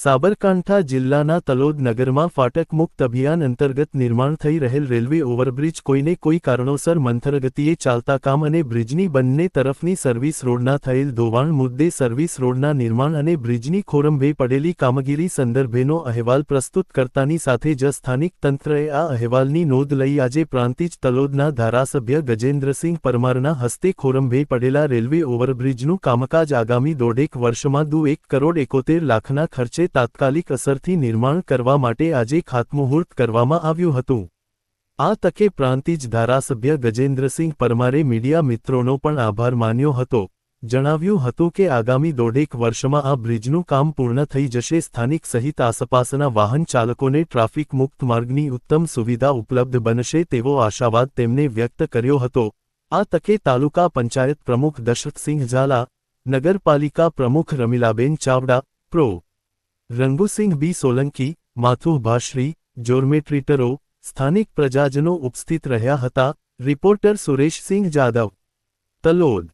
સાબરકાંઠા જિલ્લાના તલોદ નગરમાં ફાટક મુક્ત અભિયાન અંતર્ગત નિર્માણ થઈ રહેલ રેલવે ઓવરબ્રિજ કોઈને કોઈ કારણોસર મંથરગતિએ ચાલતા કામ અને બ્રિજની બંને તરફની સર્વિસ રોડના થયેલ ધોવાણ મુદ્દે સર્વિસ રોડના નિર્માણ અને બ્રિજની ખોરંભે પડેલી કામગીરી સંદર્ભેનો અહેવાલ પ્રસ્તુત કરતાની સાથે જ સ્થાનિક તંત્રએ આ અહેવાલની નોંધ લઈ આજે પ્રાંતિજ તલોદના ધારાસભ્ય ગજેન્દ્રસિંહ પરમારના હસ્તે ખોરંભે પડેલા રેલવે ઓવરબ્રિજનું કામકાજ આગામી દોઢેક વર્ષમાં ₹1,71,00,000ના ખર્ચે તાત્કાલિક અસરથી નિર્માણ કરવા માટે આજે ખાતમુહૂર્ત કરવામાં આવ્યું હતું। આ તકે પ્રાંતિજ ધારાસભ્ય ગજેન્દ્રસિંહ પરમારે મીડિયા મિત્રોનો પણ આભાર માન્યો હતો। જણાવ્યું હતું કે આગામી દોઢેક વર્ષમાં આ બ્રિજનું કામ પૂર્ણ થઈ જશે। સ્થાનિક સહિત આસપાસના વાહન ચાલકોને ટ્રાફિક મુક્ત માર્ગની ઉત્તમ સુવિધા ઉપલબ્ધ બનશે તેવો આશાવાદ તેમણે વ્યક્ત કર્યો હતો। આ તકે તાલુકા પંચાયત પ્રમુખ દશરથસિંહ ઝાલા, નગરપાલિકા પ્રમુખ રમીલાબેન ચાવડા, પ્રો. રંગુસિંહ બી સોલંકી, માથુહ ભાશ્રી, જોર્મેટ્રીટરો, સ્થાનિક પ્રજાજનો ઉપસ્થિત રહ્યા હતા। રિપોર્ટર સુરેશસિંહ જાદવ, તલોદ।